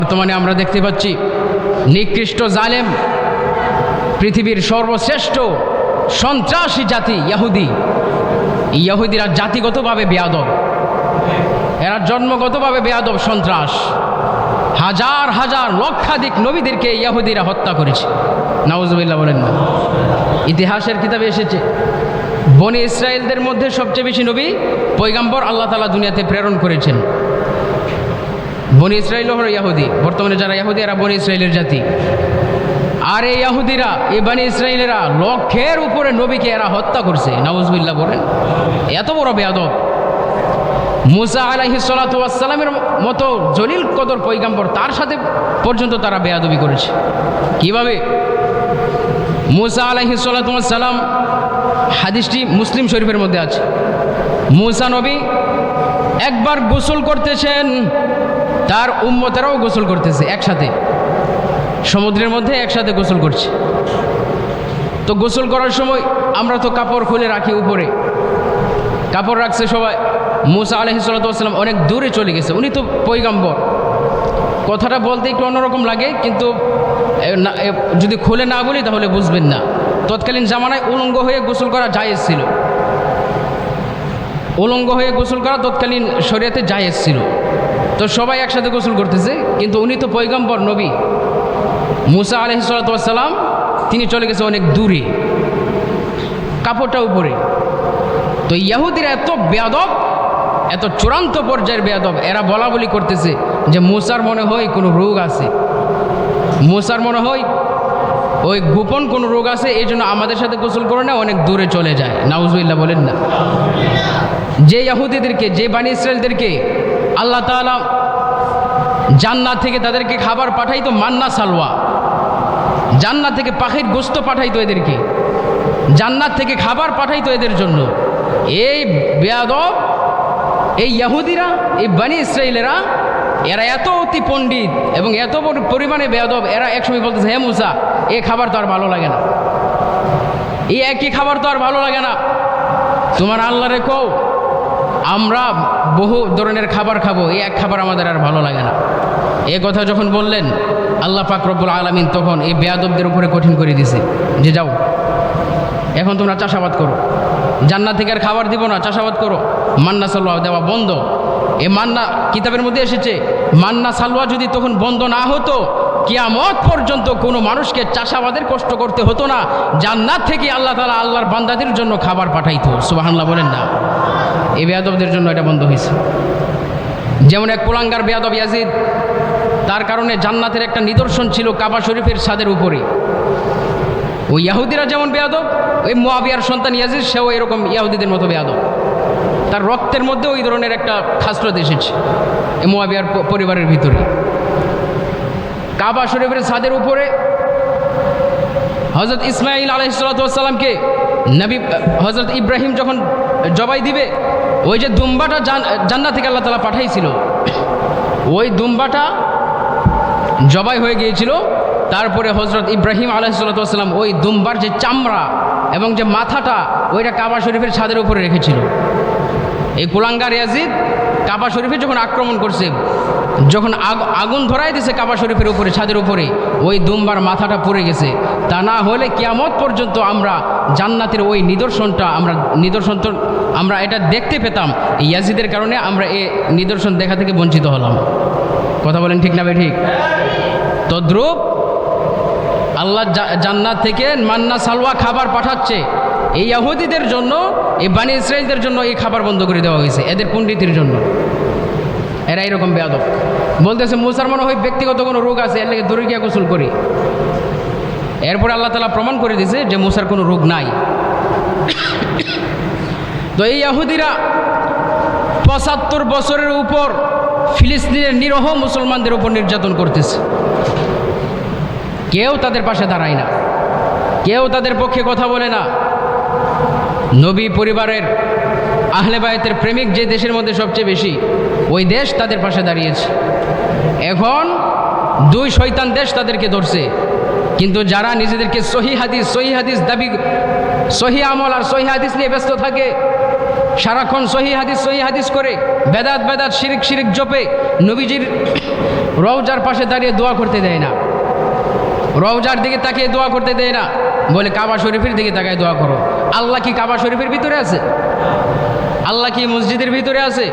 বর্তমানে আমরা দেখতে পাচ্ছি নিকৃষ্ট জালেম পৃথিবীর সর্বশ্রেষ্ঠ সন্ত্রাসী জাতি ইহুদি। ইহুদিরা জাতিগতভাবে বেয়াদব, এরা জন্মগতভাবে বেয়াদব সন্ত্রাস। হাজার হাজার লক্ষাধিক নবীদেরকে ইহুদিরা হত্যা করেছে। নাউজুবিল্লাহ বলেন না। ইতিহাসের কিতাবে এসেছে বনি ইসরায়েলদের মধ্যে সবচেয়ে বেশি নবী পয়গম্বর আল্লাহ তাআলা দুনিয়াতে প্রেরণ করেছেন। বনি ইসরায়েল হলো ইহুদি। বর্তমানে যারা ইহুদি এরা বনি ইসরায়েলের জাতি। আর এই ইহুদিরা, এই বনি ইসরায়েলেরা লক্ষের উপরে নবীকে এরা হত্যা করছে। নাউজুবিল্লাহ বলেন। এত বড় বেয়াদব। মুসা আলাইহিস সালাতু ওয়াস সালামের মতো জলিল কদর পয়গম্বর, তার সাথে পর্যন্ত তারা বেয়াদবি করেছে। কিভাবে? মুসা আলাইহিস সালাতু ওয়াস সালাম, হাদিসটি মুসলিম শরীফের মধ্যে আছে। মুসা নবী একবার গোসল করতেছেন, তার উম্মতেরাও গোসল করতেছে একসাথে, সমুদ্রের মধ্যে একসাথে গোসল করছে। তো গোসল করার সময় আমরা তো কাপড় খুলে রাখি, উপরে কাপড় রাখছে সবাই। মুসা আলাইহিস সালাতু ওয়াস সালাম অনেক দূরে চলে গেছে, উনি তো পয়গম্বর। কথাটা বলতে একটু অন্যরকম লাগে, কিন্তু যদি খুলে না বলি তাহলে বুঝবেন না। তৎকালীন জামানায় উলঙ্গ হয়ে গোসল করা জায়েজ ছিল। উলঙ্গ হয়ে গোসল করা তৎকালীন শরীয়তে জায়েজ ছিল। তো সবাই একসাথে গোসল করতেছে, কিন্তু উনি তো পয়গম্বর নবী। মুসা আলাইহিস সালাতু ওয়াস সালাম তিনি চলে গেছে অনেক দূরে, কাপড়টা উপরে। তো ইহুদিরা এত বেয়াদব, এত চূড়ান্ত পর্যায়ের বেয়াদব, এরা বলা বলি করতেছে যে মুসার মনে হয় কোনো রোগ আছে, মুসার মনে হয় ওই গোপন কোনো রোগ আছে, এই জন্য আমাদের সাথে গোসল করে না, অনেক দূরে চলে যায়। নাউজুবিল্লাহ বলেন না। যে ইহুদিদেরকে, যে বনি ইসরায়েলদেরকে আল্লাহ তাআলা জান্নাত থেকে তাদেরকে খাবার পাঠাইতো, মান্না সালওয়া, জান্নাত থেকে পাখির গোস্ত পাঠাইতো এদেরকে, জান্নাত থেকে খাবার পাঠাইতো এদের জন্য। এই বেয়াদব, এই ইহুদিরা, এই বনি ইসরায়েলেরা, এরা এত অতি পণ্ডিত এবং এত পরিমাণে বেয়াদব, এরা একসময় বলতেছে, হে মুসা, এই খাবার তো আর ভালো লাগে না, এই একই খাবার তো আর ভালো লাগে না, তোমার আল্লাহরে কও আমরা বহু ধরনের খাবার খাবো, এই এক খাবার আমাদের আর ভালো লাগে না। এ কথা যখন বললেন, আল্লাহ পাক রব্বুল আলামিন তখন এই বেয়াদবদের উপরে কঠিন করে দিছে যে যাও এখন তোমরা চাষাবাদ করো, জান্নাত থেকে আর খাবার দিব না, চাষাবাদ করো। মান্না সালওয়া দেওয়া বন্ধ। এ মান্না কিতাবের মধ্যে এসেছে, মান্না সালওয়া যদি তখন বন্ধ না হতো, কিয়ামত পর্যন্ত কোনো মানুষকে চাষাবাদের কষ্ট করতে হতো না। জান্নাত থেকে আল্লাহ তাআলা আল্লাহর বান্দাদের জন্য খাবার পাঠাইতো। সুবহানাল্লাহ বলেন না। এই বেয়াদবদের জন্য এটা বন্ধ হয়েছে। যেমন এক কুলাঙ্গার বেয়াদব ইয়াজিদ, তার কারণে জান্নাতের একটা নিদর্শন ছিল কাবা শরীফের ছাদের উপরে। ওই ইহুদিরা যেমন বেয়াদব, ওই মুআবিয়ার সন্তান ইয়াজিদ সেও এরকম ইহুদিদের মতো বেয়াদব। তার রক্তের মধ্যে ওই ধরনের একটা খাসলত এসেছে এই মুআবিয়ার পরিবারের ভিতরে। কাবা শরীফের ছাদের উপরে হযরত ইসমাঈল আলাইহিস সালাতু ওয়াস সালামকে নবী হযরত ইব্রাহিম যখন জবাই দিবে, ওই যে দুম্বাটা জান্নাত থেকে আল্লাহ তাআলা পাঠাইছিল, ওই দুম্বাটা জবাই হয়ে গিয়েছিল। তারপরে হযরত ইব্রাহিম আলাইহিস সালাতু ওয়াস সালাম ওই দুম্বার যে চামড়া এবং যে মাথাটা, ওইটা কাবা শরীফের ছাদের উপরে রেখেছিল। এই কুলাঙ্গার ইয়াজিদ কাবা শরীফে যখন আক্রমণ করছে, যখন আগুন ধরাই দিয়েছে কাবা শরীফের উপরে, ছাদের উপরে, ওই দুম্বার মাথাটা পড়ে গেছে। তা না হলে কিয়ামত পর্যন্ত আমরা জান্নাতের ওই নিদর্শনটা আমরা এটা দেখতে পেতাম। এই ইয়াজিদের কারণে আমরা এই নিদর্শন দেখা থেকে বঞ্চিত হলাম। কথা বলেন ঠিক না ভাই? ঠিক। তদ্রূপ আল্লাহ জান্নাত থেকে মান্না সালওয়া খাবার পাঠাচ্ছে এই ইহুদিদের জন্য, এই বনি ইসরায়েলদের জন্য এই খাবার বন্ধ করে দেওয়া হয়েছে, এদের পণ্ডিতের জন্য। এরা এরকম বেয়াদব। বলতেছে মুসার মনে হয় ব্যক্তিগত কোনো রোগ আছে, এর লেগে দূরে গিয়া গোসল করি। এরপরে আল্লাহ তাআলা প্রমাণ করে দিয়েছে যে মুসার কোনো রোগ নাই। তো এই ইহুদিরা ৭৫ বছরের উপর ফিলিস্তিনের নিরহ মুসলমানদের উপর নির্যাতন করতেছে। কেউ তাদের পাশে দাঁড়ায় না, কেউ তাদের পক্ষে কথা বলে না। নবী পরিবারের আহলে বায়তের প্রেমিক যে দেশের মধ্যে সবচেয়ে বেশি, ওই দেশ তাদের পাশে দাঁড়িয়েছে। এখন দুই শয়তান দেশ তাদেরকে ধরছে। কিন্তু যারা নিজেদেরকে সহি হাদিস দাবি, সহি আমল আর সহি হাদিস নিয়ে ব্যস্ত থাকে, সারাক্ষণ সহি হাদিস করে বেদাত শিরিক জপে নবীজির রওজার পাশে দাঁড়িয়ে দোয়া করতে দেয় না, রওজার দিকে তাকিয়ে দোয়া করতে দেয় না, বলে কাবা শরীফের দিকে তাকিয়ে দোয়া করো। আল্লাহ কি কাবা শরীফের ভিতরে আছে? আল্লাহ কি মসজিদের ভিতরে আছে?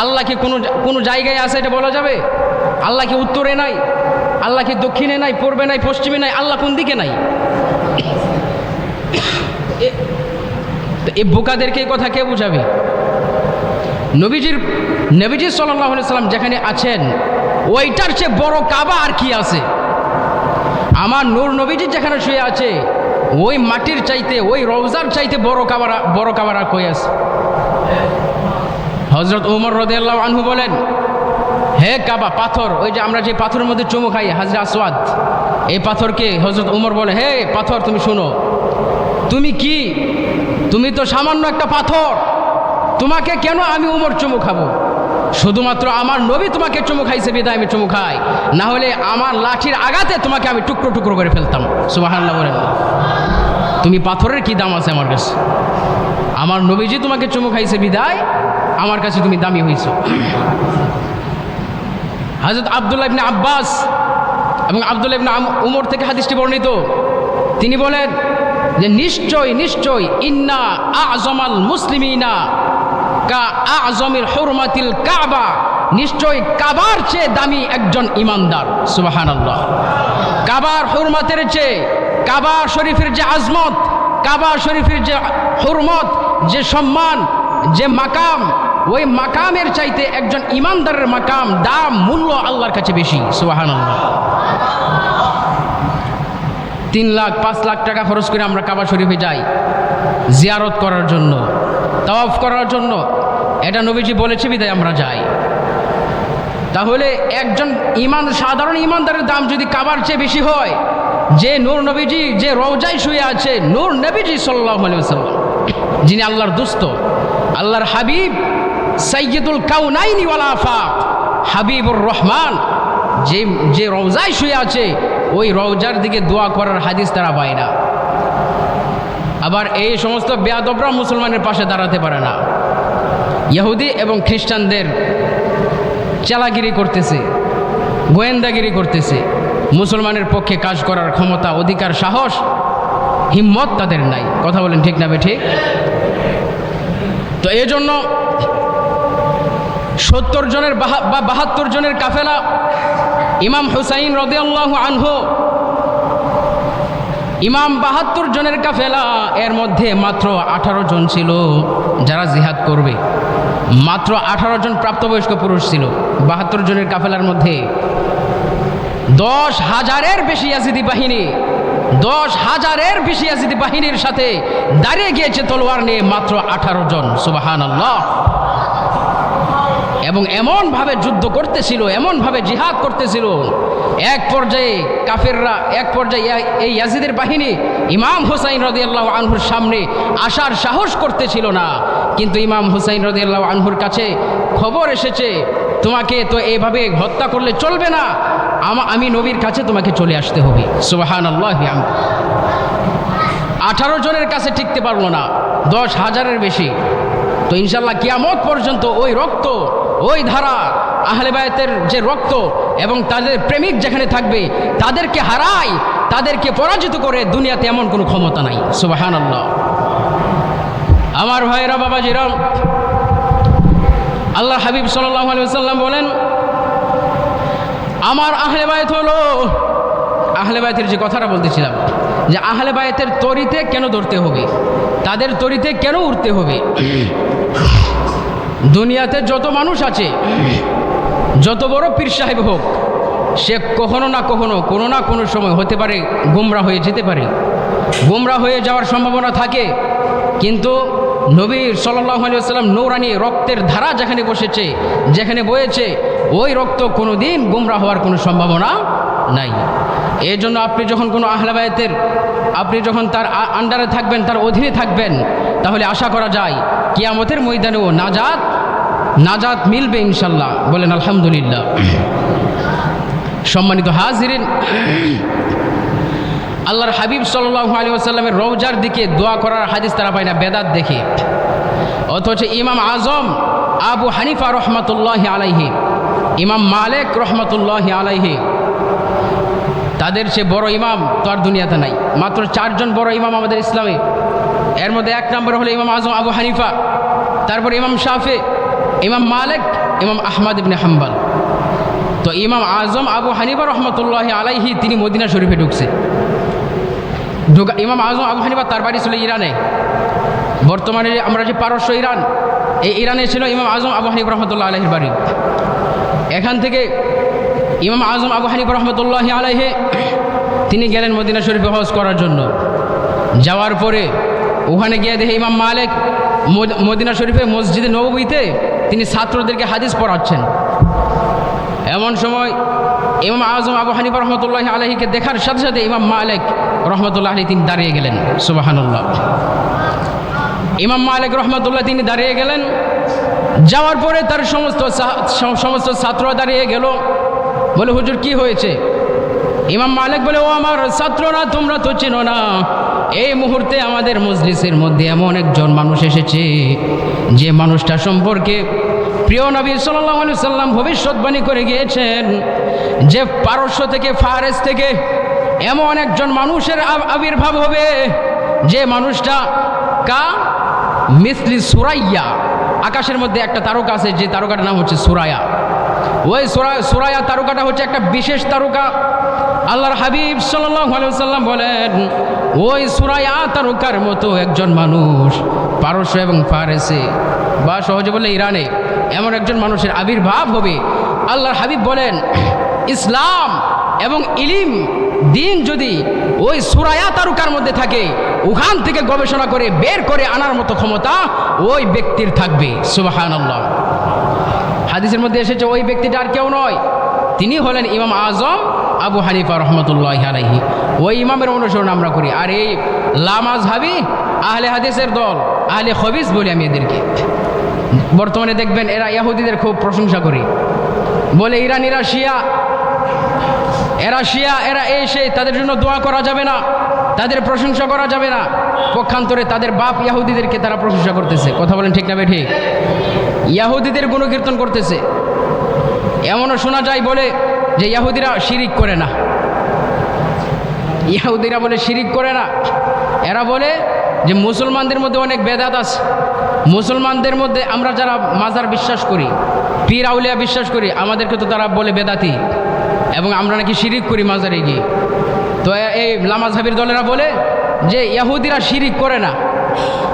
আল্লাহ কি কোনো জায়গায় আছে এটা বলা যাবে? আল্লাহ কি উত্তরে নাই? আল্লাহ কি দক্ষিণে নাই, পূর্বে নাই, পশ্চিমে নাই? আল্লাহ কোন দিকে নাই? এই বোকাদেরকে এই কথা কে বুঝাবে? নবীজি সাল্লাল্লাহু আলাইহি সাল্লাম যেখানে আছেন ওইটার চেয়ে বড় কাবা আর কি আছে? আমার নূর নবীজি যেখানে শুয়ে আছে ওই মাটির চাইতে, ওই রওজার চাইতে বড় কাবার আর কই আছে? হযরত ওমর রাদিয়াল্লাহু আনহু বলেন, হে কাবা, পাথর, ওই যে আমরা যে পাথরের মধ্যে চুমু খাই, হাজরে আসওয়াদ, এই পাথরকে হযরত ওমর বলে, হে পাথর তুমি শোনো, তুমি কি? তুমি তো সামান্য একটা পাথর, তোমাকে কেন আমি ওমর চুমু খাবো? শুধুমাত্র আমার নবী তোমাকে চুমু খাইছে বিদায় আমি চুমু খাই, না হলে আমার লাঠির আঘাতে তোমাকে আমি টুকরো টুকরো করে ফেলতাম। সুবহানাল্লাহ বলেন। তুমি পাথরের কি দাম আছে আমার কাছে? আমার নবীজি তোমাকে চুমু খাইছে বিদায় আমার কাছে তুমি দামি হইছো। হযরত আব্দুল্লাহ ইবনে আব্বাস এবং আব্দুল্লাহ ইবনে উমর থেকে হাদিসটি বর্ণিত, তিনি বলেন যে নিশ্চয় ইন্না আযমাল মুসলিমিনা কা আযমিল হুরমাতিল কাবা, নিশ্চয় কাবার চেয়ে দামি একজন ইমানদার। সুবহানাল্লাহ। কাবার হুরমাতের চেয়ে, কাবা শরীফের যে আজমত, কাবা শরীফের যে হুরমত, যে সম্মান, যে মাকাম, ওই মাকামের চাইতে একজন ইমানদারের মাকাম, দাম, মূল্য আল্লাহর কাছে বেশি। সুবহানাল্লাহ। 3 লাখ 5 লাখ টাকা খরচ করে আমরা কাবা শরীফে যাই জিয়ারত করার জন্য, তাওয়াফ করার জন্য। এটা নবীজি বলেছে বিদায় আমরা যাই। তাহলে একজন সাধারণ ইমানদারের দাম যদি কাবার চেয়ে বেশি হয়, যে নূর নবীজি যে রওজায় শুয়ে আছে, নূর নবীজি সাল্লাল্লাহু আলাইহি ওয়াসাল্লাম, যিনি আল্লাহর দোস্ত, আল্লাহর হাবিব, সাইয়্যিদুল কাউনাইনি ওয়াল আফাক, হাবিবুর রহমান, যে রওজায় শুয়ে আছে, ওই রওজার দিকে দোয়া করার হাদিস তারা পায় না। আবার এই সমস্ত বেয়াদবরা মুসলমানের পাশে দাঁড়াতে পারে না। ইহুদি এবং খ্রিস্টানদের চালাগিরি করতেছে, গোয়েন্দাগিরি করতেছে, মুসলমানের পক্ষে কাজ করার ক্ষমতা, অধিকার, সাহস, হিম্মত তাদের নাই। কথা বলেন ঠিক না ঠিক? তো এই জন্য 70 জনের বা 72 জনের কাফেলা, ইমাম হুসাইন রাদিয়াল্লাহু আনহু, ইমাম 72 জনের কাফেলা, এর মধ্যে মাত্র 18 জন ছিল যারা জিহাদ করবে। মাত্র 18 জন প্রাপ্তবয়স্ক পুরুষ ছিল 72 জনের কাফেলার মধ্যে। 10,000-এর বেশি ইয়াজিদি বাহিনী, 10,000-এর বেশি ইয়াজিদি বাহিনীর সাথে দাঁড়িয়ে গিয়েছে তলোয়ার নিয়ে মাত্র 18 জন। সুবহানাল্লাহ। এবং এমনভাবে যুদ্ধ করতেছিল, এমনভাবে জিহাদ করতেছিল, এক পর্যায়ে কাফেররা, এক পর্যায়ে এই ইয়াজিদের বাহিনী ইমাম হুসাইন রাদিয়াল্লাহু আনহুর সামনে আসার সাহস করতেছিল না। কিন্তু ইমাম হুসাইন রাদিয়াল্লাহু আনহুর কাছে খবর এসেছে, তোমাকে তো এইভাবে হত্যা করলে চলবে না, আমি নবীর কাছে তোমাকে চলে আসতে হবে। সুবহানাল্লাহ। 18 জনের কাছে টিকতে পারলো না, 10,000-এর বেশি। তো ইনশাআল্লাহ কিয়ামত পর্যন্ত ওই রক্ত, ওই ধারা, আহলে বায়তের যে রক্ত এবং তাদের প্রেমিক যেখানে থাকবে, তাদেরকে হারাই, তাদেরকে পরাজিত করে দুনিয়াতে এমন কোনো ক্ষমতা নাই। সুবহানাল্লাহ। আমার ভাইরা, বাবাজিরা, আল্লাহ হাবিব সাল্লাল্লাহু আলাইহি ওয়াসাল্লাম বলেন, আমার আহলে বায়ত হলো, আহলে বায়তের যে কথাটা বলতেছিলাম, যে আহলে বায়তের তরিতে কেন ধরতে হবে, তাদের তরিতে কেন উঠতে হবে। দুনিয়াতে যত মানুষ আছে, যত বড় পীর সাহেব হোক, সে কখনো না কখনো, কোনো না কোনো সময় হতে পারে গোমরা হয়ে যেতে পারে, গোমরা হয়ে যাওয়ার সম্ভাবনা থাকে। কিন্তু নবী সাল্লাল্লাহু আলাইহি ওয়াসাল্লাম নূরানি রক্তের ধারা যেখানে বসেছে, যেখানে বয়েছে, ওই রক্ত কোনো দিন গোমরা হওয়ার কোনো সম্ভাবনা নাই। এই জন্য আপনি যখন কোনো আহলে বায়তের, আপনি যখন তার আন্ডারে থাকবেন, তার অধীনে থাকবেন, তাহলে আশা করা যায় কিয়ামতের ময়দানেও নাজাত মিলবে ইনশাল্লাহ। বলেন আলহামদুলিল্লাহ। সম্মানিত হাজিরিন, আল্লাহর হাবিব সাল্লাল্লাহু আলাইহি ওয়াসাল্লামের রওজার দিকে দোয়া করার হাদিস তারা পায় না বেদাত দেখে। অথচ ইমাম আজম আবু হানিফা রহমতুল্লাহি আলাইহি, ইমাম মালিক রহমতুল্লাহি আলাইহি, তাদের সে বড় ইমাম তো আর দুনিয়াতে নাই। মাত্র 4 জন বড় ইমাম আমাদের ইসলামে। এর মধ্যে 1 নম্বর হলো ইমাম আজম আবু হানিফা, তারপর ইমাম শাফি, ইমাম মালিক, ইমাম আহমদ ইবনে হাম্বল। তো ইমাম আজম আবু হানিফা রহমতুল্লাহি আলাইহি তিনি মদিনা শরীফে ঢুকছে। ইমাম আজম আবু হানিফা তার বাড়ি ছিল ইরানে। বর্তমানে আমরা যে পারস্য ইরান, এই ইরানে ছিল ইমাম আজম আবু হানিফা রহমতুল্লাহ আলাইহির বাড়ি। এখান থেকে ইমাম আজম আবু হানিফা রহমতুল্লাহি আলাইহি তিনি গেলেন মদিনা শরীফে হজ করার জন্য। যাওয়ার পরে ওখানে গিয়ে দেখে ইমাম মালিক মদিনা শরীফে মসজিদে নববীতে তিনি ছাত্রদেরকে হাদিস পড়াচ্ছেন। এমন সময় ইমাম আজম আবু হানিফা রহমতুল্লাহি আলাইহিকে দেখার সাথে সাথে ইমাম মালিক রহমতুল্লাহ আলাইহি তিনি দাঁড়িয়ে গেলেন। সুবহানাল্লাহ। ইমাম মালিক রহমতুল্লাহ তিনি দাঁড়িয়ে গেলেন। যাওয়ার পরে তার সমস্ত ছাত্র দাঁড়িয়ে গেল, বলে হুজুর কি হয়েছে? ইমাম মালিক বলে, ও আমার ছাত্ররা, তোমরা তো চেনো না, এই মুহূর্তে আমাদের মজলিসের মধ্যে এমন একজন মানুষ এসেছে যে মানুষটা সম্পর্কে প্রিয় নবী সাল্লাল্লাহু আলাইহি সাল্লাম ভবিষ্যৎবাণী করে গিয়েছেন যে পারস্য থেকে, ফারেস থেকে এমন একজন মানুষের আবির্ভাব হবে যে মানুষটা মিসলি সুরাইয়া, আকাশের মধ্যে একটা তারকা আছে যে তারকাটার নাম হচ্ছে সুরায়া। ওই সুরায়া তারকাটা হচ্ছে একটা বিশেষ তারকা। আল্লাহর হাবিব সাল্লাল্লাহু আলাইহি সাল্লাম বলেন, ওই সুরায়া তারকার মতো একজন মানুষ পারস্য এবং ফারেসে, বা সহজে বলে ইরানে এমন একজন মানুষের আবির্ভাব হবে। আল্লাহর হাবিব বলেন, ইসলাম এবং ইলিম দিন যদি ওই সুরায়া তারকার মধ্যে থাকে, ওখান থেকে গবেষণা করে বের করে আনার মতো ক্ষমতা ওই ব্যক্তির থাকবে। সুবহানাল্লাহ। হাদিসের মধ্যে এসেছে ওই ব্যক্তিটা আর কেউ নয়, তিনি হলেন ইমাম আজম আবু হানিফা রহমতুল্লাহি আলাইহি। ওই ইমামের অনুসরণ আমরা করি। আর এই লামাযহাবী আহলে হাদিসের দল, আহলে খবিস বলি আমি এদেরকে। বর্তমানে দেখবেন এরা ইহুদিদের খুব প্রশংসা করে, বলে ইরানিরা শিয়া, এরা শিয়া, এরা এই সেই, তাদের জন্য দোয়া করা যাবে না, তাদের প্রশংসা করা যাবে না। পক্ষান্তরে তাদের বাপ ইহুদিদেরকে তারা প্রশংসা করতেছে। কথা বলেন ঠিক না বে ঠিক? ইহুদিদের গুণকীর্তন করতেছে। এমনও শোনা যায় বলে যে ইহুদিরা শিরিক করে না, ইহুদিরা বলে শিরিক করে না। এরা বলে যে মুসলমানদের মধ্যে অনেক বেদাত আছে, মুসলমানদের মধ্যে আমরা যারা মাজার বিশ্বাস করি, পীর আউলিয়া বিশ্বাস করি, আমাদেরকে তো তারা বলে বেদাতি, এবং আমরা নাকি শিরিক করি মাজারে গিয়ে। তো এই লামাযহাবীর দলেরা বলে যে ইহুদিরা শিরিক করে না,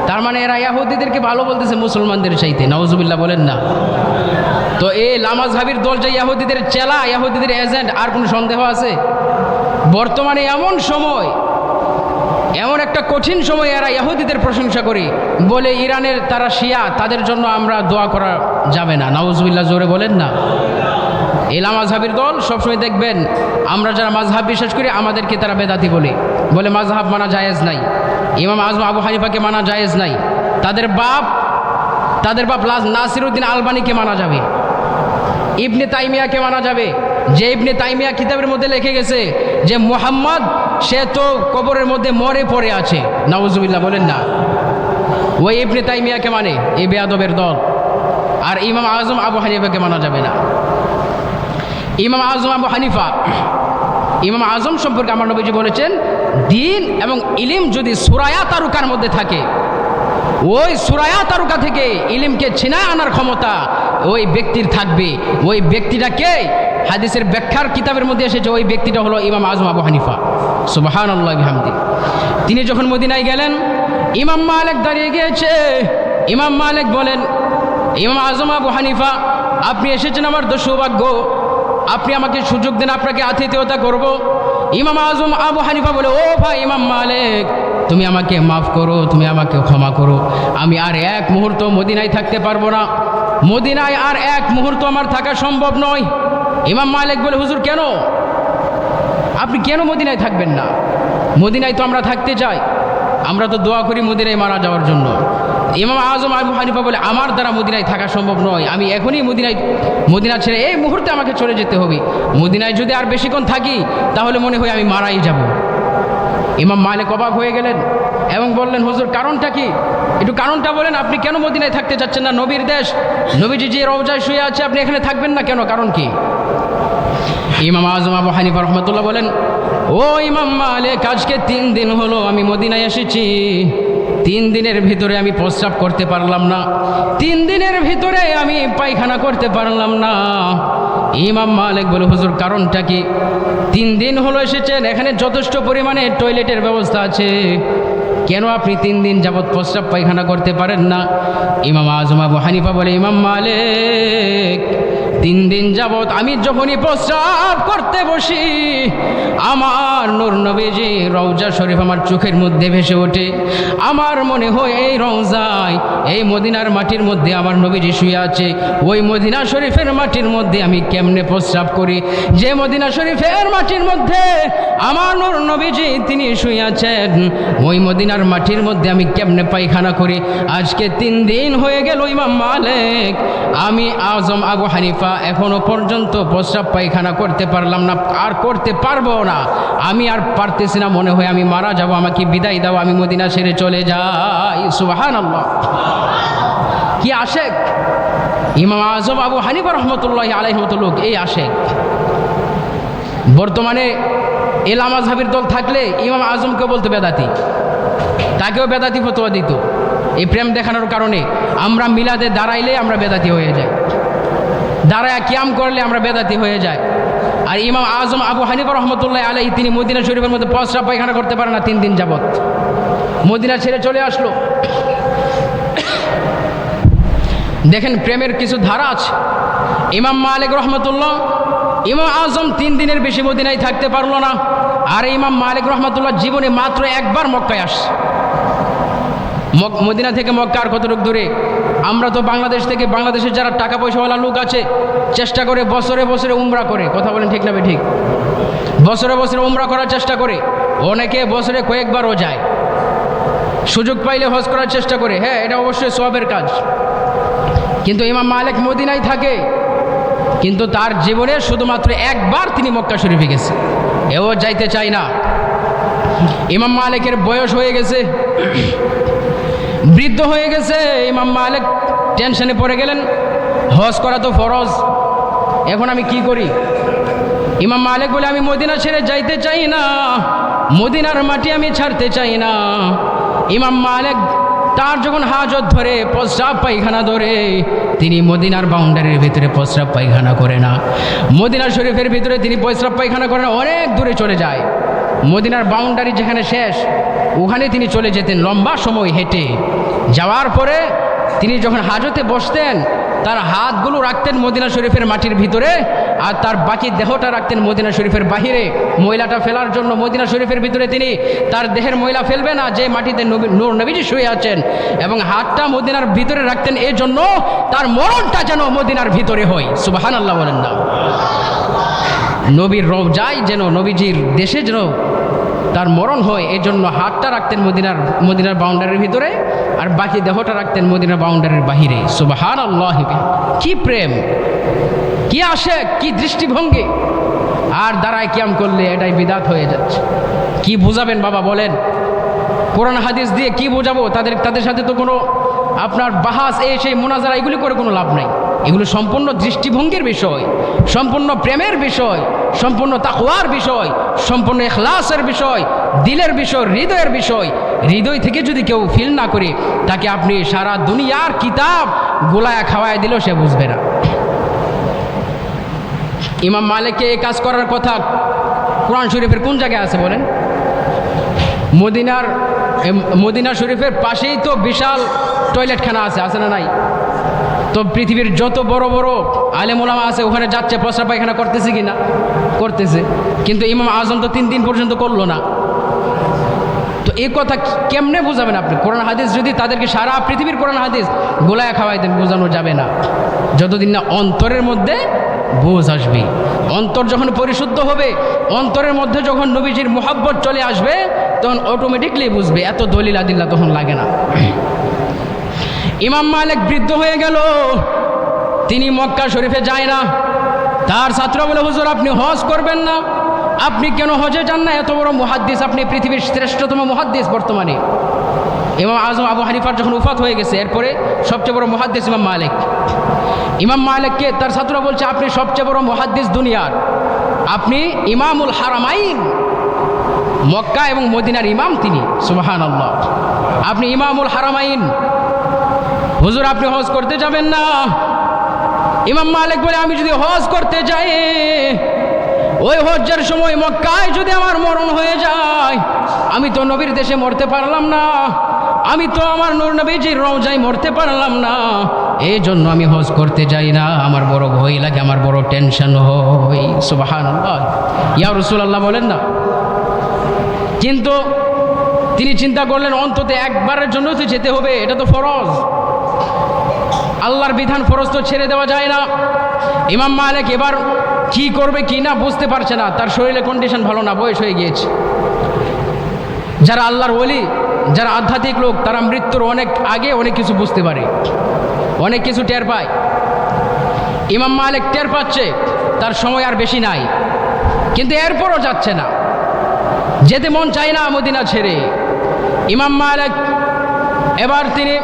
তার মানে এরা ইহুদিদেরকে ভালো বলতেছে মুসলমানদের চাইতে। নাউজুবিল্লাহ বলেন না। তো এই লামাযহাবীর দল যে ইহুদিদের চেলা, ইহুদিদের এজেন্ট, আর কোনো সন্দেহ আছে? বর্তমানে এমন সময়, এমন একটা কঠিন সময় এরা ইহুদিদের প্রশংসা করে, বলে ইরানের তারা শিয়া, তাদের জন্য আমরা দোয়া করা যাবে না। নাউজুবিল্লাহ জোরে বলেন না। এই লামাযহাবীর দল সবসময় দেখবেন আমরা যারা মাযহাব বিশ্বাস করি আমাদেরকে তারা বেদাতি বলে মাযহাব মানা জায়েজ নাই, ইমাম আজম আবু হানিফাকে মানা জায়েজ নাই, তাদের বাপ নাসিরউদ্দিন আলবানীকে মানা যাবে, ইবনে তাইমিয়াকে মানা যাবে, যে ইবনে তাইমিয়া কিতাবের মধ্যে লিখে গেছে যে মুহাম্মদ সে তো কবরের মধ্যে মরে পড়ে আছে। নাউজুবিল্লাহ বলেন না। ওই ইবনে তাইমিয়াকে মানে এই বেয়াদবের দল। আর ইমাম আজম আবু হানিফাকে মানা যাবে না। ইমাম আজম আবু হানিফা, ইমাম আজম সম্পর্কে আমার নবীজি বলেছেন, দিন এবং ইলিম যদি সুরায়া তারকার মধ্যে থাকে, ওই সুরায়া তারকা থেকে ইলিমকে ছিনায় আনার ক্ষমতা ওই ব্যক্তির থাকবে। ওই ব্যক্তিটা কে? হাদিসের ব্যাখ্যার কিতাবের মধ্যে এসেছে ওই ব্যক্তিটা হলো ইমাম আজম আবু হানিফা। সুবহানাল্লাহি বিহামদি। তিনি যখন মদিনায় গেলেন, ইমাম মালিক দাঁড়িয়ে গিয়েছে। ইমাম মালিক বলেন, ইমাম আজম আবু হানিফা, আপনি এসেছেন আমার তো সৌভাগ্য, আপনি আমাকে সুযোগ দেন, আপনাকে আতিথেয়তা করব। ইমাম আজম আবু হানিফা বলে, ও ভাই ইমাম মালিক, তুমি আমাকে মাফ করো, তুমি আমাকে ক্ষমা করো, আমি আর এক মুহূর্ত মদিনায় থাকতে পারবো না, মদিনায় আর এক মুহূর্ত আমার থাকা সম্ভব নয়। ইমাম মালিক বলে, হুজুর কেন? আপনি কেন মদিনায় থাকবেন না? মদিনায় তো আমরা থাকতে চাই, আমরা তো দোয়া করি মদিনায় মারা যাওয়ার জন্য। ইমাম আজম আবু হানিফা বলে, আমার দ্বারা মদিনায় থাকা সম্ভব নয়, আমি এখনই মদিনা ছেড়ে এই মুহূর্তে আমাকে চলে যেতে হবে। মদিনায় যদি আর বেশিক্ষণ থাকি তাহলে মনে হয় আমি মারাই যাব। ইমাম মালিক অবাক হয়ে গেলেন, এবং বললেন, হুজুর কারণটা কি, একটু কারণটা বলেন, আপনি কেন মদিনায় থাকতে চাচ্ছেন না? নবীর দেশ, নবীজি যে রওজায় শুয়ে আছে, আপনি এখানে থাকবেন না কেন, কারণ কি? ইমাম আজম আবু হানিফা রহমতুল্লাহ বলেন, ও ইমাম মালিক, আজকে 3 দিন হলো আমি মদিনায় এসেছি, 3 দিনের ভিতরে আমি প্রস্রাব করতে পারলাম না, 3 দিনের ভিতরে আমি পায়খানা করতে পারলাম না। ইমাম মালিক বলে, হুজুর কারণটা কি? 3 দিন হলো এসেছেন, এখানে যথেষ্ট পরিমাণে টয়লেটের ব্যবস্থা আছে, কেন আপনি 3 দিন যাবৎ প্রস্রাব পায়খানা করতে পারেন না? ইমাম আজম আবু হানিফা বলে, ইমাম মালিক, 3 দিন যাবৎ আমি যখনই প্রস্রাব করতে বসি, আমার নূর নবীজি রওজা শরীফ আমার চোখের মধ্যে ভেসে ওঠে, আমার মনে হয় এই রওজায়, এই মদিনার মাটির মধ্যে আমার নবীজি শুয়ে আছে, ওই মদিনা শরীফের মাটির মধ্যে আমি কেমনে প্রস্রাব করি, যে মদিনা শরীফের মাটির মধ্যে আমার নূর নবীজি তিনি শুয়ে আছেন, ওই মদিনার মাটির মধ্যে আমি কেমনে পায়খানা করি? আজকে 3 দিন হয়ে গেল ইমাম মালিক, আমি আজম আবু হানিফা এখনো পর্যন্ত প্রস্রাব পায়খানা করতে পারলাম না, আর করতে পারবো না, আমি আর পারতেছি না, মনে হয় আমি মারা যাব, আমাকে বিদায় দাও, আমি মদিনা ছেড়ে চলে যাই। সুবহানাল্লাহ, কি আশেক ইমাম আজম আবু হানিফা রহমতুল্লাহি আলাইহি রহমতুল্লাহ, এই আশেক। বর্তমানে এলা মাযহাবের দল থাকলে ইমাম আজমকেও বলতো বেদাতি, তাকেও বেদাতি ফতোয়া দিত। এই প্রেম দেখানোর কারণে আমরা মিলাদে দাঁড়াইলে আমরা বেদাতি হয়ে যাই, দাঁড়ায় কিয়াম করলে আমরা বেদাতি হয়ে যাই। আর ইমাম আজম আবু হানিফা রহমতুল্লাহ আলাইহি তিনি মদিনা শরীফের মধ্যে প্রস্রাব পায়খানা করতে পারে না 3 দিন যাবৎ, মদিনা ছেড়ে চলে আসলো। দেখেন প্রেমের কিছু ধারা আছে। ইমাম মালিক রহমতুল্লাহ, ইমাম আজম 3 দিনের বেশি মদিনায় থাকতে পারলো না, আর ইমাম মালিক রহমতুল্লাহ জীবনে মাত্র একবার মক্কায় আসে। মদিনা থেকে মক্কা আর কতটুকু দূরে? আমরা তো বাংলাদেশ থেকে, বাংলাদেশের যারা টাকা পয়সাওয়ালা লোক আছে চেষ্টা করে বছরে বছরে উমরা করে, কথা বলেন ঠিক না ঠিক? বছরে বছরে উমরা করার চেষ্টা করে, অনেকে বছরে কয়েকবারও যায়, সুযোগ পাইলে হজ করার চেষ্টা করে। হ্যাঁ, এটা অবশ্যই সওয়াবের কাজ। কিন্তু ইমাম মালিক মদিনায় থাকে, কিন্তু তার জীবনে শুধুমাত্র একবার তিনি মক্কা শরীফে গেছে, এও যাইতে চায় না। ইমাম মালিকের বয়স হয়ে গেছে, বৃদ্ধ হয়ে গেছে। ইমাম মালিক টেনশনে পড়ে গেলেন, হজ করা তো ফরজ, এখন আমি কি করি? ইমাম মালিক বলে, আমি মদিনা ছেড়ে যাইতে চাই না, মদিনার মাটি আমি ছাড়তে চাই না। ইমাম মালিক তার যখন হাজত ধরে, প্রস্রাব পায়খানা ধরে, তিনি মদিনার বাউন্ডারির ভিতরে প্রস্রাব পায়খানা করে না, মদিনা শরীফের ভিতরে তিনি প্রস্রাব পায়খানা করে না, অনেক দূরে চলে যায়। মদিনার বাউন্ডারি যেখানে শেষ, ওখানে তিনি চলে যেতেন লম্বা সময় হেঁটে। যাওয়ার পরে তিনি যখন হাজতে বসতেন, তার হাতগুলো রাখতেন মদিনা শরীফের মাটির ভিতরে, আর তার বাকি দেহটা রাখতেন মদিনা শরীফের বাহিরে, ময়লাটা ফেলার জন্য। মদিনা শরীফের ভিতরে তিনি তার দেহের ময়লা ফেলবে না, যে মাটিতে নূর নবীজি শুয়ে আছেন, এবং হাতটা মদিনার ভিতরে রাখতেন, এই জন্য তার মরণটা যেন মদিনার ভিতরে হয়। সুবহানাল্লাহ বলেন না? নবীর রওজায় যেন, নবীজির দেশে যেন তার মরণ হয়, এই জন্য হাতটা রাখতেন মদিনার বাউন্ডারির ভিতরে, আর বাকি দেহটা রাখতেন মদিনার বাউন্ডারির বাহিরে। সুবহানাল্লাহ, কি প্রেম, কি আশেক, কি দৃষ্টিভঙ্গি! আর দাঁড়ায় কিয়াম করলে এটাই বিদাত হয়ে যাচ্ছে। কি বুঝাবেন বাবা বলেন? কোরআন হাদিস দিয়ে কি বোঝাবো? তাদের সাথে তো কোনো আপনার বাহাস, এই সেই মুনাজারা, এগুলি করে কোনো লাভ নাই। এগুলো সম্পূর্ণ দৃষ্টিভঙ্গির বিষয়, সম্পূর্ণ প্রেমের বিষয়, সম্পূর্ণ তাকওয়ার বিষয়, সম্পূর্ণ ইখলাসের বিষয়, দিলের বিষয়, হৃদয়ের বিষয়। হৃদয় থেকে যদি কেউ ফিল না করে, তাকে আপনি সারা দুনিয়ার কিতাব গোলায় খাওয়ায় দিলেও সে বুঝবে না। ইমাম মালিককে এই কাজ করার কথা কোরআন শরীফের কোন জায়গায় আছে বলেন? মদিনা শরীফের পাশেই তো বিশাল টয়লেটখানা আছে না নাই? তো পৃথিবীর যত বড় বড় আলেম ওলামা আছে, ওখানে যাচ্ছে, প্রস্রাব পায়খানা করতেছে কি না? করতেছে। কিন্তু ইমাম আজম তো 3 দিন পর্যন্ত করলো না। তো এই কথা কেমনে বোঝাবেন আপনি? কোরআন হাদিস যদি তাদেরকে সারা পৃথিবীর কোরআন হাদিস গোলায় খাওয়াই দেন, বোঝানো যাবে না, যতদিন না অন্তরের মধ্যে বুঝ আসবে। অন্তর যখন পরিশুদ্ধ হবে, অন্তরের মধ্যে যখন নবীজির মুহাব্বত চলে আসবে, তখন অটোমেটিকলি বুঝবে, এত দলিল আদিল্লা তখন লাগে না। ইমাম মালিক বৃদ্ধ হয়ে গেল, তিনি মক্কা শরীফে যায় না। তার ছাত্র বলে, হুজুর আপনি হজ করবেন না? আপনি কেন হজে যান না? এত বড় মুহাদ্দিস, আপনি পৃথিবীর শ্রেষ্ঠতম মুহাদ্দিস বর্তমানে। ইমাম আজম আবু হানিফার যখন উফাত হয়ে গেছে, এরপরে সবচেয়ে বড় মুহাদ্দিস ইমাম মালিক। ইমাম মালিককে তার ছাত্ররা বলছে, আপনি সবচেয়ে বড় মুহাদ্দিস দুনিয়ার, আপনি ইমামুল হারামাইন, মক্কা এবং মদিনার ইমাম তিনি, সুবহানাল্লাহ। আপনি ইমামুল হারামাইন, হুজুর আপনি হজ করতে যাবেন না? ইমাম মালিক বলে, আমি যদি হজ করতে যাই, ওই হজ্জের সময় মক্কায় যদি আমার মরণ হয়ে যায়, আমি তো নবীর দেশে মরতে পারলাম না, আমি তো আমার নূর নবীজির রওজায় মরতে পারলাম না, এই জন্য আমি হজ করতে যাই না। আমার বড় ভয় লাগে, আমার বড় টেনশন হয়। সুবহানাল্লাহ, ইয়া রাসূলুল্লাহ বলেন না। কিন্তু তিনি চিন্তা করলেন, অন্তত একবারের জন্য তো যেতে হবে, এটা তো ফরজ, আল্লাহর বিধান, ফরজ তো ছেড়ে দেওয়া যায় না। ইমাম মালিক এবার কি করবে কি না বুঝতে পারছে না, তার শরীরে কন্ডিশন ভালো না, বয়স হয়ে গিয়েছে। যারা আল্লাহর ওলি, যারা আধ্যাত্মিক লোক, তারা মৃত্যুর অনেক আগে অনেক কিছু বুঝতে পারে, অনেক কিছু টের পায়। ইমাম মালিক টের পাচ্ছে তার সময় আর বেশি নাই, কিন্তু এরপরও যাচ্ছে না, যেতে মন চায় না মদিনা ছেড়ে। ইমাম মালিক এবার তিনি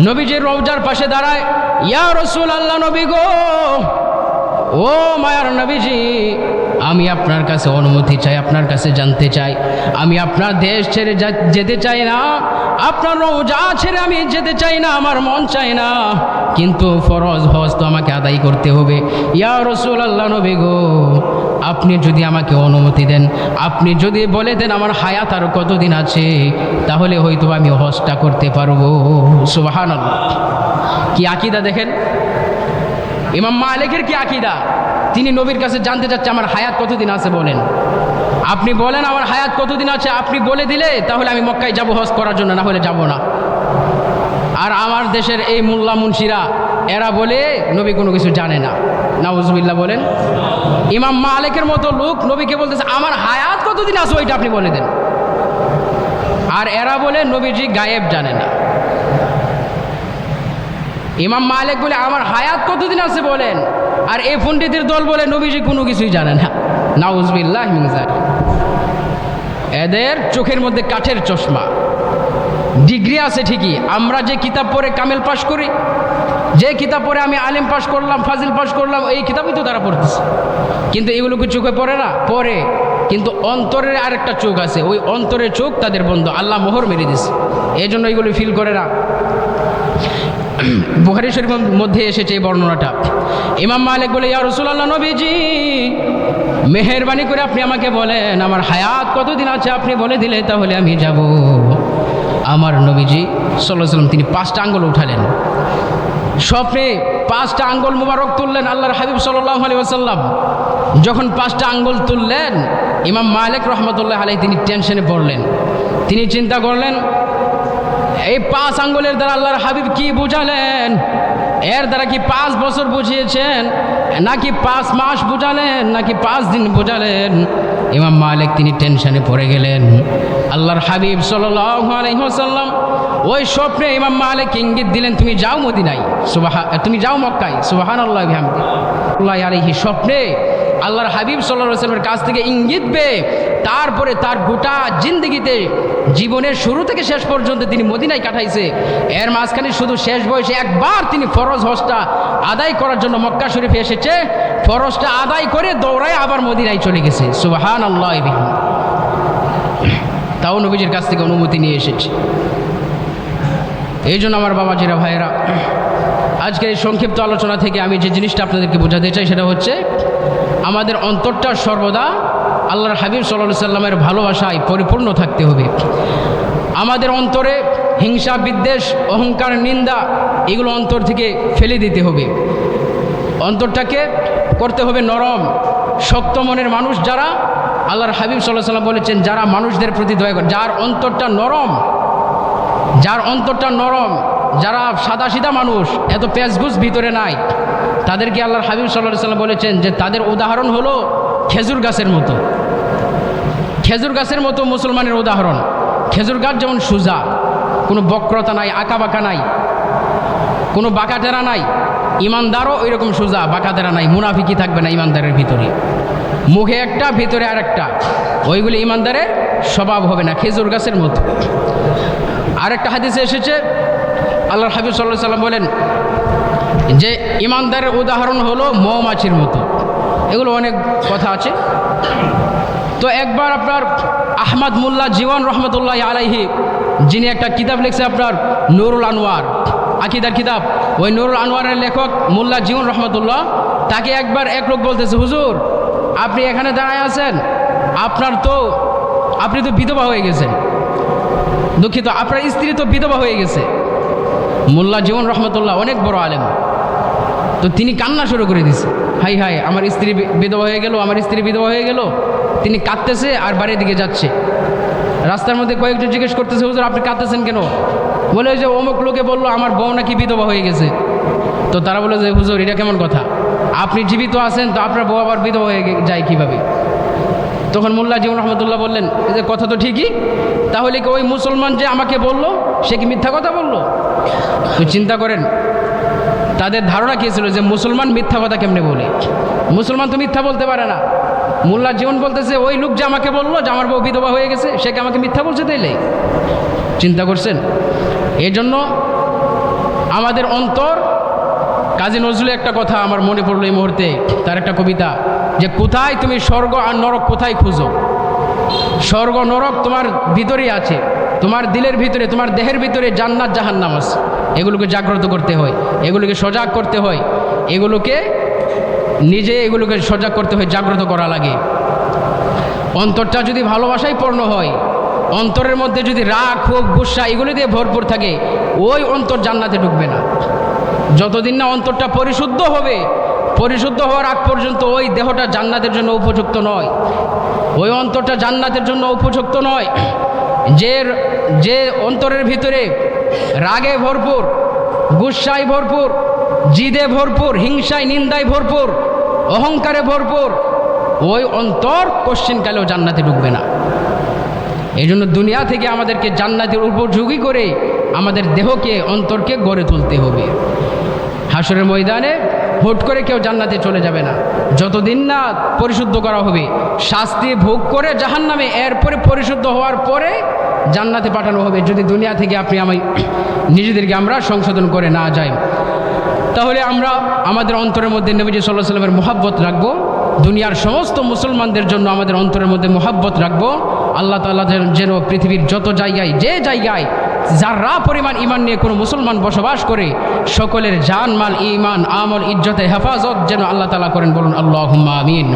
নবীজির রওজার পাশে দাঁড়ায়, ইয়া রাসূলুল্লাহ, নবী গো, ও মায়ার নবীজি, আমি আপনার কাছে অনুমতি চাই, আপনার কাছে জানতে চাই, আমি আপনার দেশ ছেড়ে যেতে চাই না, আপনার রওজা ছেড়ে আমি যেতে চাই না, আমার মন চায় না, কিন্তু ফরজ হজ তো আমাকে আদায় করতে হবে। ইয়া রাসূলুল্লাহ, নবী গো, আপনি যদি আমাকে অনুমতি দেন, আপনি যদি বলে দেন আমার হায়াত আর কতদিন আছে, তাহলে হয়তো আমি হজটা করতে পারবো। সুবহানাল্লাহ, কি আকীদা দেখেন ইমাম মালিকের, কি আকীদা। তিনি নবীর কাছে জানতে চাচ্ছে আমার হায়াত কতদিন আছে, বলেন, আপনি বলেন আমার হায়াত কতদিন আছে, আপনি বলে দিলে তাহলে আমি মক্কায় যাব হজ করার জন্য, না হলে যাব না। আর আমার দেশের এই মোল্লা মুন্সিরা, এরা বলে নবী কোনো কিছু জানে না, নাউজুবিল্লাহ বলেন। ইমাম মালিকের মতো লোক নবীকে বলতেছে আমার হায়াত কতদিন আছে ওইটা আপনি বলে দেন, আর এরা বলে নবীজি গায়েব জানে না। ইমাম মালিক বলে আমার হায়াত কতদিন আছে বলেন, আর এই পণ্ডিতের দল বলে নবীজি কোনো কিছুই জানে না, নাউজুবিল্লাহ মিন যালিক। এদের চোখের মধ্যে কাঠের চশমা। ডিগ্রি আছে ঠিকই, আমরা যে কিতাব পড়ে কামেল পাশ করি, যে কিতাব পড়ে আমি আলেম পাশ করলাম, ফাজিল পাশ করলাম, এই কিতাবই তো তারা পড়তেছে, কিন্তু এগুলোকে চোখে পড়ে না, পড়ে, কিন্তু অন্তরের আরেকটা চোখ আছে, ওই অন্তরের চোখ তাদের বন্ধ, আল্লাহ মোহর মেরে দিছে, এই জন্য এইগুলো ফিল করে না। বুখারী শরীফের মধ্যে এসেছে এই বর্ণনাটা। ইমাম মালিক বলে, ইয়া রাসূলুল্লাহ, নবীজি মেহেরবানি করে আপনি আমাকে বলেন আমার হায়াত কতদিন আছে, আপনি বলে দিলে তাহলে আমি যাব। আমার নবীজি সাল্লাল্লাহু আলাইহি ওয়াসাল্লাম তিনি 5টা আঙ্গুল উঠালেন, স্বপ্নে 5টা আঙ্গুল মুবারক তুললেন। আল্লাহর হাবিব সাল্লাল্লাহু আলাইহি ওয়াসাল্লাম যখন 5টা আঙ্গুল তুললেন, ইমাম মালিক রহমতুল্লাহ আলাইহি তিনি টেনশনে পড়লেন। তিনি চিন্তা করলেন, এই 5 আঙ্গুলের দ্বারা আল্লাহর হাবিব কি বুঝালেন, এর দ্বারা কি 5 বছর বুঝিয়েছেন, নাকি 5 মাস বুঝালেন, নাকি 5 দিন বুঝালেন। ইমাম মালিক তিনি টেনশনে পড়ে গেলেন। আল্লাহর হাবিব সাল্লাল্লাহু আলাইহি ওয়াসাল্লাম ওই স্বপ্নে ইমাম মালিক ইঙ্গিত দিলেন, তুমি যাও মদিনায়, তুমি যাও মক্কায়, সুবহানাল্লাহ বিহামদিহি আলাইহি। স্বপ্নে আল্লাহর হাবিব সাল্লাল্লাহু আলাইহি ওয়াসাল্লামের কাছ থেকে ইঙ্গিত পেয়ে তারপরে তার গোটা জিন্দেগিতে, জীবনের শুরু থেকে শেষ পর্যন্ত তিনি মদিনায় কাটাইছে। এর মাঝখানে শুধু শেষ বয়সে একবার তিনি ফরজ হজটা আদায় করার জন্য মক্কা শরীফে এসেছে, ফরজটা আদায় করে দৌড়ায় আবার মদিনায় চলে গেছে, সুবহানাল্লাহ বিহামদিহি। তাও নবীজির কাছ থেকে অনুমতি নিয়ে এসেছে। এই জন্য আমার বাবাজিরা, ভাইয়েরা, আজকের এই সংক্ষিপ্ত আলোচনা থেকে আমি যে জিনিসটা আপনাদেরকে বোঝাতে চাই সেটা হচ্ছে, আমাদের অন্তরটা সর্বদা আল্লাহর হাবিব সাল্লাল্লাহু আলাইহি সাল্লামের ভালোবাসায় পরিপূর্ণ থাকতে হবে। আমাদের অন্তরে হিংসা, বিদ্বেষ, অহংকার, নিন্দা এগুলো অন্তর থেকে ফেলে দিতে হবে। অন্তরটাকে করতে হবে নরম, শক্ত মনের মানুষ যারা, আল্লাহর হাবিব সাল্লাল্লাহু আলাইহি সাল্লাম বলেছেন, যারা মানুষদের প্রতি দয়া করে, যার অন্তরটা নরম, যার অন্তরটা নরম, যারা সাদাসিধা মানুষ, এত পেঁচগুছ ভিতরে নাই, তাদেরকে আল্লাহর হাবিব সাল্লাল্লাহু আলাইহি সাল্লাম বলেছেন যে তাদের উদাহরণ হলো খেজুর গাছের মতো। খেজুর গাছের মতো মুসলমানের উদাহরণ। খেজুর গাছ যেমন সোজা, কোনো বক্রতা নাই, আঁকা বাঁকা নাই, কোনো বাঁকাটেরা নাই, ইমানদারও ওই রকম সোজা বাঁকাতেরা নাই, মুনাফিকি থাকবে না ইমানদারের ভিতরে। মুখে একটা ভিতরে আর একটা, ওইগুলি ইমানদারের স্বভাব হবে না, খেজুর গাছের মতো। আরেকটা হাদিসে এসেছে আল্লাহর হাবিব সাল্লাল্লাহু আলাইহি সাল্লাম বলেন যে ইমানদারের উদাহরণ হলো মৌমাছির মতো। এগুলো অনেক কথা আছে। তো একবার আপনার আহমদ মোল্লা জীবন রহমতুল্লাহ আলাইহি, যিনি একটা কিতাব লিখছে আপনার নুরুল আনোয়ার, আকিদার কিতাব, ওই নুরুল আনোয়ারের লেখক মোল্লা জীবন রহমতুল্লাহ, তাকে একবার এক লোক বলতেছে, হুজুর আপনি এখানে দাঁড়ায় আছেন, আপনি তো বিধবা হয়ে গেছেন, দুঃখিত আপনার স্ত্রী তো বিধবা হয়ে গেছে। মোল্লা জীবন রহমতুল্লাহ অনেক বড় আলেম, তো তিনি কান্না শুরু করে দিছে, হাই হাই আমার স্ত্রী বিধবা হয়ে গেল, আমার স্ত্রী বিধবা হয়ে গেল। তিনি কাঁদতেছে আর বাড়ির দিকে যাচ্ছে। রাস্তার মধ্যে কয়েকজন জিজ্ঞেস করতেছে, হুজুর আপনি কাঁদতেছেন কেন? বলে যে অমুক লোকে বললো আমার বউ নাকি বিধবা হয়ে গেছে। তো তারা বলে যে হুজুর এটা কেমন কথা, আপনি জীবিত আছেন তো আপনার বউ আবার বিধবা হয়ে যায় কিভাবে? তখন মোল্লা জীবন রহমতুল্লাহ বললেন যে কথা তো ঠিকই, তাহলে কি ওই মুসলমান যে আমাকে বলল সে কি মিথ্যা কথা বলল? তো চিন্তা করেন তাদের ধারণা কী ছিল যে মুসলমান মিথ্যা কথা কেমনে বলে, মুসলমান তো মিথ্যা বলতে পারে না। মোল্লা জীবন বলতেছে ওই লোক যে আমাকে বললো যে আমার বউ বিধবা হয়ে গেছে, সে কি আমাকে মিথ্যা বলছে তাইলে? চিন্তা করছেন? এই জন্য আমাদের অন্তর, কাজী নজরুলের একটা কথা আমার মনে পড়লো এই মুহূর্তে, তার একটা কবিতা, যে কোথায় তুমি স্বর্গ আর নরক কোথায় খুঁজো, স্বর্গ নরক তোমার ভিতরেই আছে, তোমার দিলের ভিতরে, তোমার দেহের ভিতরে জান্নাত জাহান্নাম আছে। এগুলোকে জাগ্রত করতে হয়, এগুলোকে সজাগ করতে হয়, এগুলোকে সজাগ করতে হয়, জাগ্রত করা লাগে। অন্তরটা যদি ভালোবাসায় পূর্ণ হয়, অন্তরের মধ্যে যদি রাগ ক্ষোভ গুসা এগুলো দিয়ে ভরপুর থাকে, ওই অন্তর জান্নাতে ঢুকবে না। যতদিন না অন্তরটা পরিশুদ্ধ হবে, পরিশুদ্ধ হওয়ার আগ পর্যন্ত ওই দেহটা জান্নাতের জন্য উপযুক্ত নয়, ওই অন্তরটা জান্নাতের জন্য উপযুক্ত নয়। যে অন্তরের ভিতরে রাগে ভরপুর, গুসায় ভরপুর, জিদে ভরপুর, হিংসায় নিন্দায় ভরপুর, অহংকারে ভরপুর, ওই অন্তর কোশ্চিনকালেও জান্নাতে ঢুকবে না। এই জন্য দুনিয়া থেকে আমাদেরকে জান্নাতের উপযোগী করে আমাদের দেহকে, অন্তরকে গড়ে তুলতে হবে। হাসরের ময়দানে হুট করে কেউ জান্নাতে চলে যাবে না, যতদিন না পরিশুদ্ধ করা হবে, শাস্তি ভোগ করে জাহান্নামে, এরপরে পরিশুদ্ধ হওয়ার পরে জান্নাতে পাঠানো হবে, যদি দুনিয়া থেকে নিজেদেরকে আমরা সংশোধন করে না যাই। তাহলে আমরা আমাদের অন্তরের মধ্যে নবীজি সাল্লাল্লাহু আলাইহি ওয়াসাল্লামের মহব্বত রাখবো, দুনিয়ার সমস্ত মুসলমানদের জন্য আমাদের অন্তরের মধ্যে মহব্বত রাখবো। আল্লাহ তাআলা যেন পৃথিবীর যত জায়গায়, যে জায়গায় যারা পরিমাণ ইমান নিয়ে কোনো মুসলমান বসবাস করে, সকলের জান মাল, ইমান, আমল, ইজ্জতের হেফাজত যেন আল্লাহ তাআলা করেন। বলুন আল্লাহুম্মা আমিন।